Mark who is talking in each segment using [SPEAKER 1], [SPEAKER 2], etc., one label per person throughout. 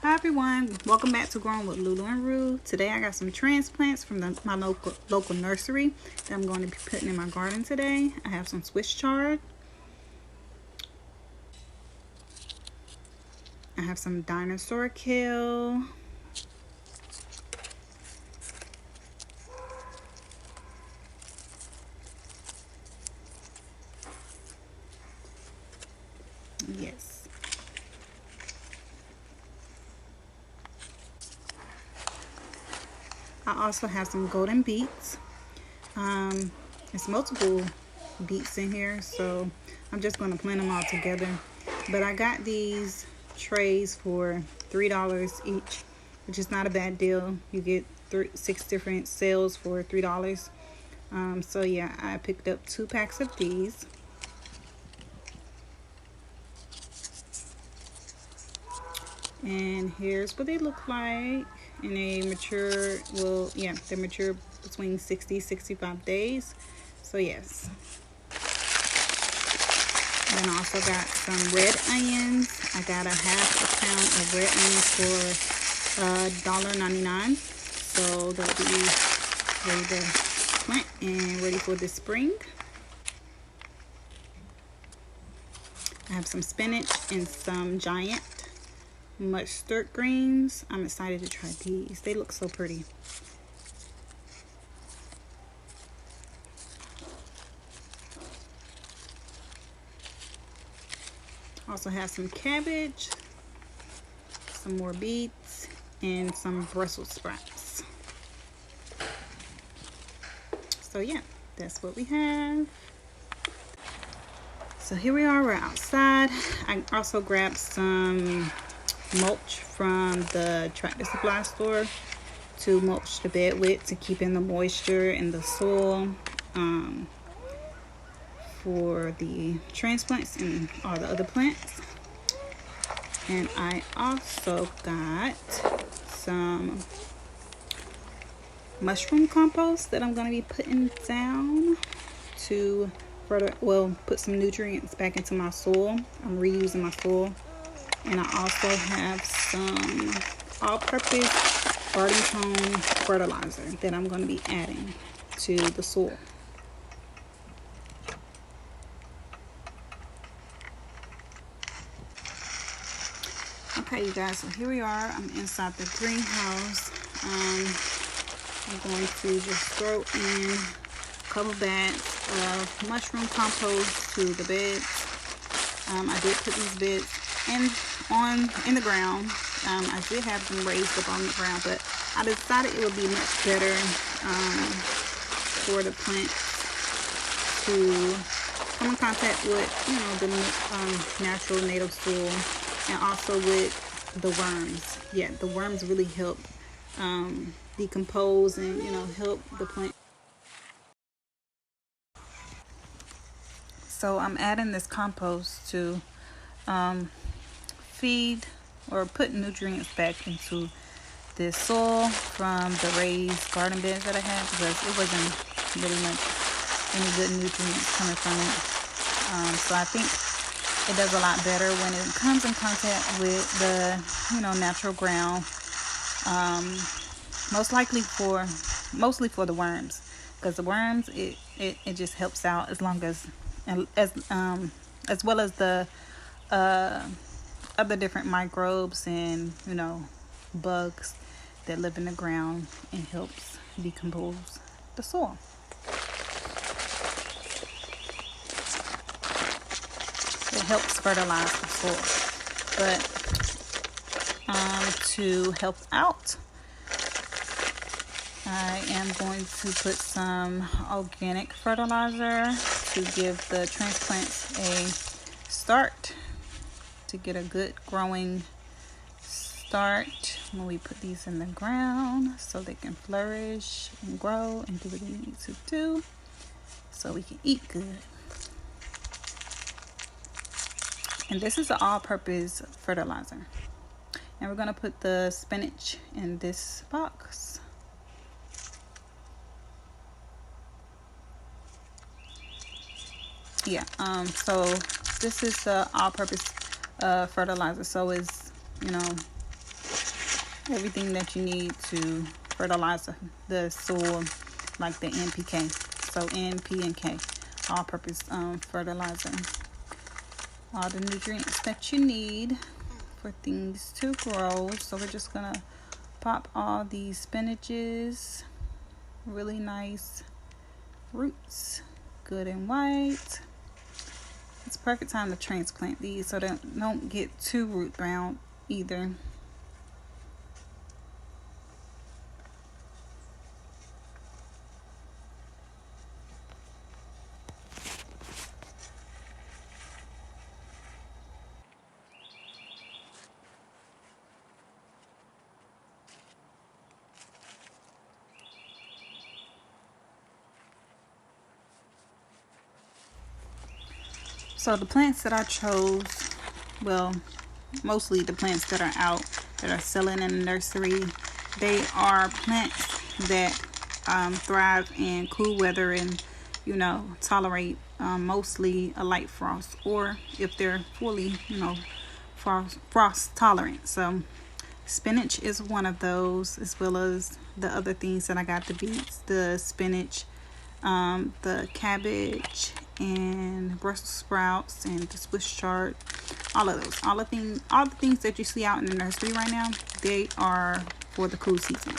[SPEAKER 1] Hi everyone, welcome back to Growing with Lulu and Rue. Today I got some transplants from my local nursery that I'm going to be putting in my garden today. I have some Swiss chard. I have some dinosaur kale. Yes. I also have some golden beets. It's multiple beets in here, so I'm just going to blend them all together. But I got these trays for $3 each, which is not a bad deal. You get 6 different sales for $3. So yeah, I picked up 2 packs of these. And here's what they look like. And they mature, well, yeah, they mature between 60-65 days. So yes. Then I also got some red onions. I got a half a pound of red onions for $1.99. So they'll be ready to plant and ready for the spring. I have some spinach and some giant mustard greens. I'm excited to try these. They look so pretty. Also have some cabbage, some more beets, and some Brussels sprouts. So yeah, that's what we have. So here we are, we're outside. I also grabbed some mulch from the tractor supply store to mulch the bed with, to keep in the moisture in the soil for the transplants and all the other plants. And I also got some mushroom compost that I'm going to be putting down to further, well, put some nutrients back into my soil. I'm reusing my soil. And I also have some all-purpose garden tone fertilizer that I'm going to be adding to the soil. Okay, you guys, so here we are. I'm inside the greenhouse. I'm going to just throw in a couple bags of mushroom compost to the beds. I did put these beds in the ground. I did have them raised up on the ground, but I decided it would be much better for the plants to come in contact with, you know, the natural native soil, and also with the worms. Yeah, the worms really help decompose and, you know, help the plant. So I'm adding this compost to feed or put nutrients back into this soil from the raised garden beds that I had, because it wasn't really much any good nutrients coming from it. So I think it does a lot better when it comes in contact with the, you know, natural ground. Mostly for the worms, because the worms, it just helps out as long as well as the other different microbes and, you know, bugs that live in the ground, and helps decompose the soil. It helps fertilize the soil. But to help out, I am going to put some organic fertilizer to give the transplants a start, to get a good growing start when we put these in the ground, so they can flourish and grow and do what they need to do, so we can eat good. And this is an all-purpose fertilizer. And we're going to put the spinach in this box. Yeah, so this is all-purpose fertilizer, so it's, you know, everything that you need to fertilize the soil, like the NPK. So N, P, and K, all-purpose fertilizer. All the nutrients that you need for things to grow. So we're just gonna pop all these spinaches, really nice roots, good and white. It's perfect time to transplant these so they don't get too root bound either. So the plants that I chose, well, mostly the plants that are out, that are selling in the nursery, they are plants that thrive in cool weather and, you know, tolerate mostly a light frost, or if they're fully, you know, frost tolerant. So spinach is one of those, as well as the other things that I got: the beets, the spinach, the cabbage, and Brussels sprouts, and the Swiss chard. All of those, all the things that you see out in the nursery right now, they are for the cool season.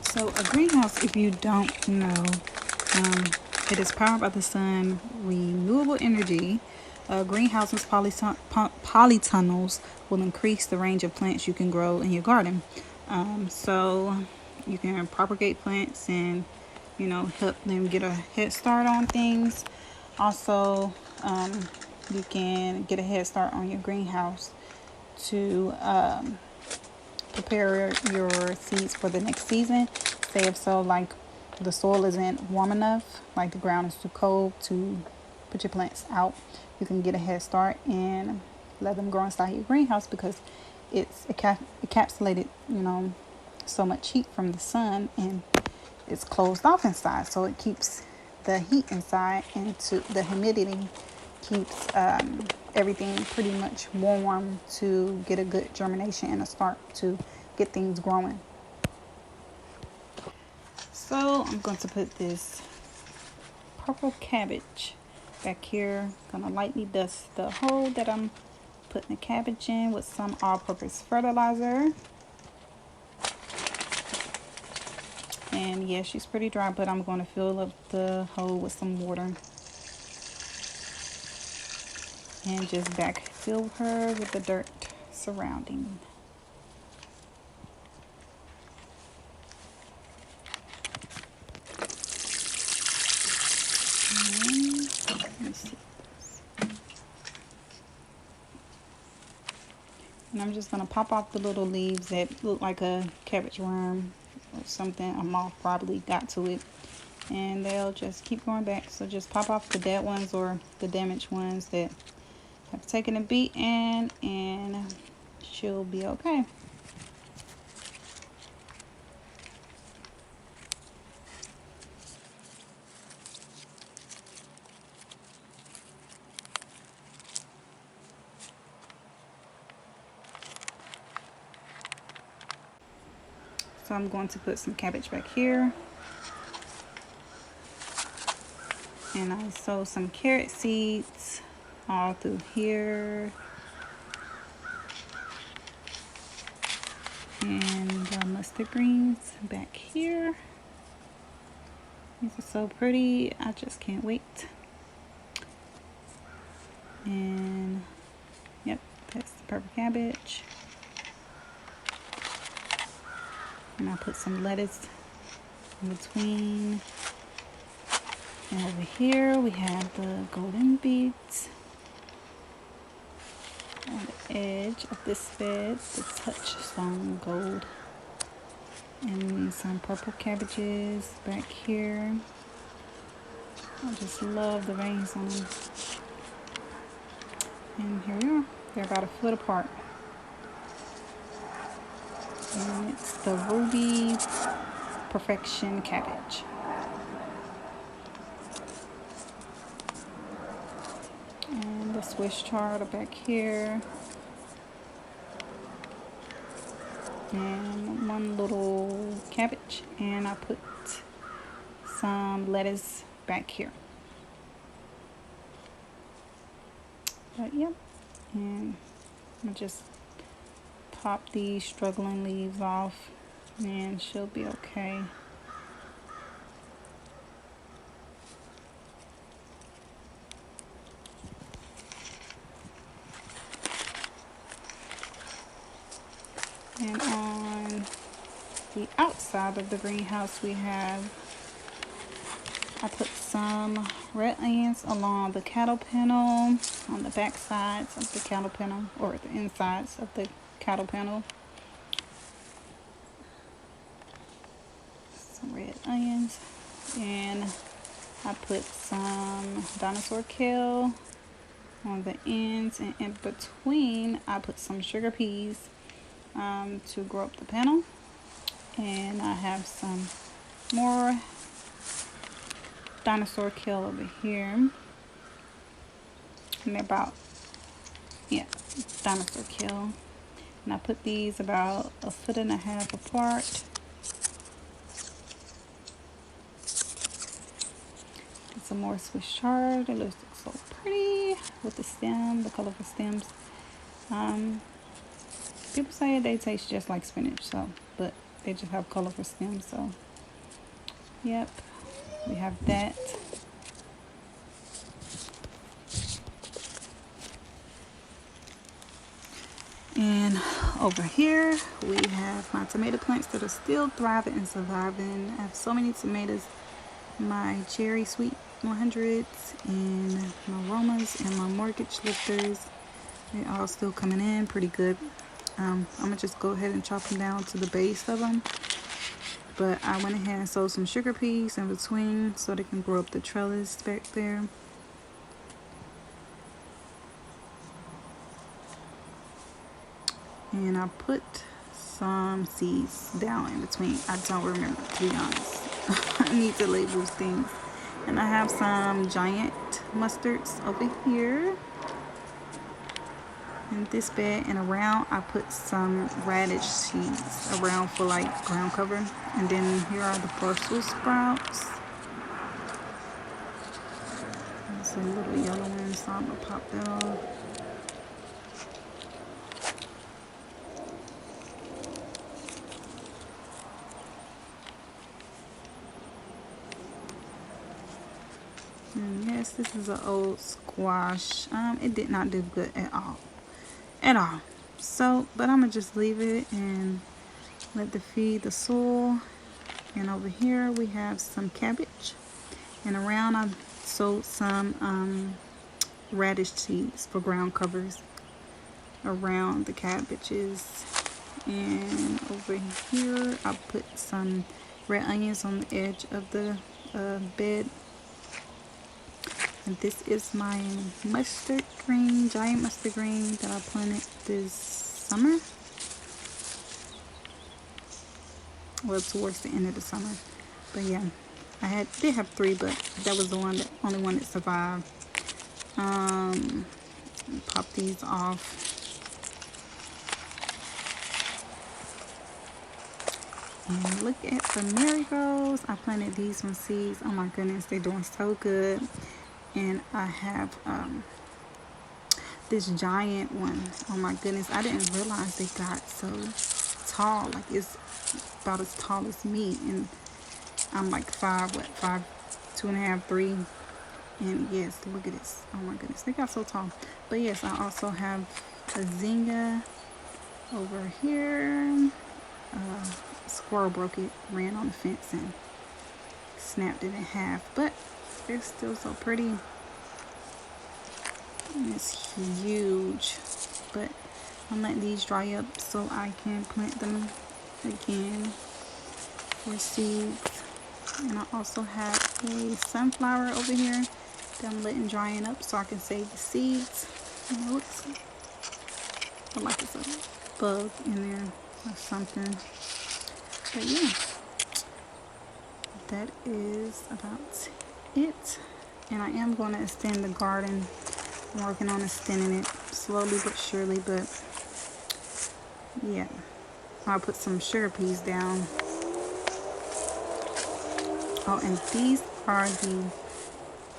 [SPEAKER 1] So a greenhouse, if you don't know, it is powered by the sun, renewable energy. Greenhouses, polytunnels will increase the range of plants you can grow in your garden. So you can propagate plants and, you know, help them get a head start on things. Also, you can get a head start on your greenhouse to prepare your seeds for the next season. say if so, like the soil isn't warm enough, like the ground is too cold to put your plants out, you can get a head start and let them grow inside your greenhouse, because it's encapsulated, so much heat from the sun, and it's closed off inside, so it keeps the heat inside, and to the humidity keeps everything pretty much warm to get a good germination and a start to get things growing. So I'm going to put this purple cabbage back here. Gonna lightly dust the hole that I'm putting the cabbage in with some all-purpose fertilizer. And yeah, she's pretty dry, but I'm going to fill up the hole with some water and just backfill her with the dirt surrounding. And I'm just going to pop off the little leaves that look like a cabbage worm or something. A moth probably got to it. And they'll just keep going back. So just pop off the dead ones or the damaged ones that have taken a beating, and she'll be okay. So I'm going to put some cabbage back here. And I sow some carrot seeds all through here. And mustard greens back here. These are so pretty. I just can't wait. And yep, that's the purple cabbage. And I put some lettuce in between. And over here we have the golden beets on the edge of this bed, the touchstone gold. And some purple cabbages back here. I just love the veins on them. And here we are. They're about a foot apart. And it's the Ruby Perfection cabbage. And the Swiss chard are back here. And one little cabbage. And I put some lettuce back here. But yep. And I just pop these struggling leaves off, and she'll be okay. And on the outside of the greenhouse I put some red onions along the cattle panel, on the back sides of the cattle panel, or the insides of the cattle panel. Some red onions. And I put some dinosaur kale on the ends, and in between I put some sugar peas to grow up the panel. And I have some more dinosaur kale over here, and they're about, dinosaur kale. And I put these about 1.5 feet apart. And some more Swiss chard. It looks so pretty with the stem, the colorful stems. People say they taste just like spinach, but they just have colorful stems. So yep, we have that. And over here we have my tomato plants that are still thriving and surviving. I have so many tomatoes. My cherry sweet 100s and my aromas and my mortgage lifters, they're all still coming in pretty good. I'm gonna just go ahead and chop them down to the base of them. but I went ahead and sowed some sugar peas in between so they can grow up the trellis back there. And I put some seeds down in between. I don't remember, to be honest. I need to label things. And I have some giant mustards over here in this bed, and around I put some radish seeds around for like ground cover. And then here are the Brussels sprouts. There's a little yellow one, so I'm gonna pop that off. And yes, this is an old squash. It did not do good at all. So, but I'm gonna just leave it and let it feed the soil. And over here we have some cabbage, and around I sowed some radish seeds for ground covers around the cabbages. And over here I put some red onions on the edge of the bed. And this is my mustard green, giant mustard green that I planted this summer. Well, towards the end of the summer. But yeah, I did have 3, but that was the only one that survived. Pop these off. And look at the marigolds. I planted these from seeds. Oh my goodness, they're doing so good. And I have this giant one. Oh my goodness, I didn't realize they got so tall. Like, it's about as tall as me, and I'm like 2.5, 3. And yes, look at this. Oh my goodness, they got so tall. But yes, I also have a zinga over here. Squirrel broke it, ran on the fence and snapped it in half, but they're still so pretty. And it's huge. But I'm letting these dry up so I can plant them again for seeds. And I also have a sunflower over here that I'm letting drying up so I can save the seeds. And it looks like it's a bug in there or something. But yeah, that is about it. And I am going to extend the garden. I'm working on extending it slowly but surely. But yeah, I'll put some sugar peas down. Oh, and these are the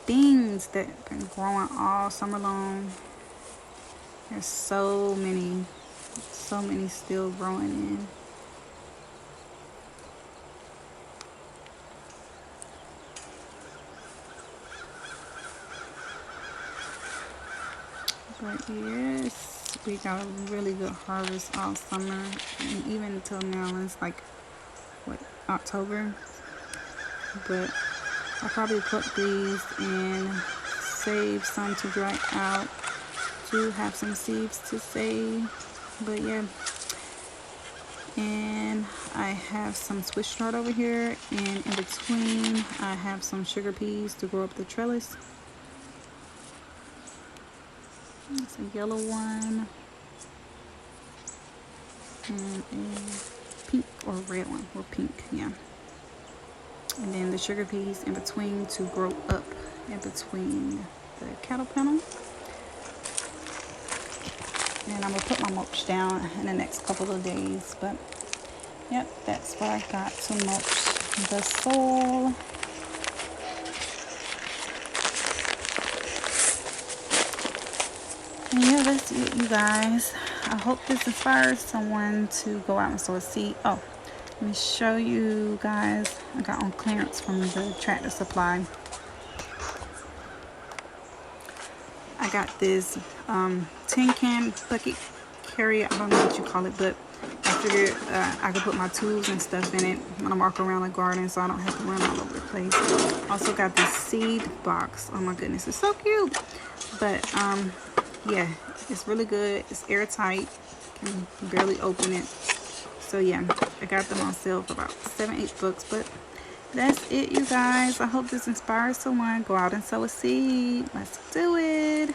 [SPEAKER 1] beans that have been growing all summer long. There's so many still growing in. But yes, we got a really good harvest all summer, and even until now. It's like, what, October? But I'll probably pluck these and save some to dry out to have some seeds to save. But yeah, and I have some Swiss chard over here, and in between I have some sugar peas to grow up the trellis. It's a yellow one and a pink or red one, or pink, yeah. And then the sugar peas in between to grow up in between the cattle panel. And I'm gonna put my mulch down in the next couple of days. But yep, that's what I got to mulch the soil. And yeah, that's it, you guys. I hope this inspires someone to go out and sow a seed. Oh, let me show you guys. I got on clearance from the Tractor Supply. I got this tin can bucket carrier. I don't know what you call it, but I figured I could put my tools and stuff in it when I walk around the garden, so I don't have to run all over the place. Also got this seed box. Oh my goodness, it's so cute. But yeah, it's really good. It's airtight. Can barely open it. So yeah, I got them on sale for about $7-8. But that's it, you guys. I hope this inspires someone. Go out and sow a seed. Let's do it.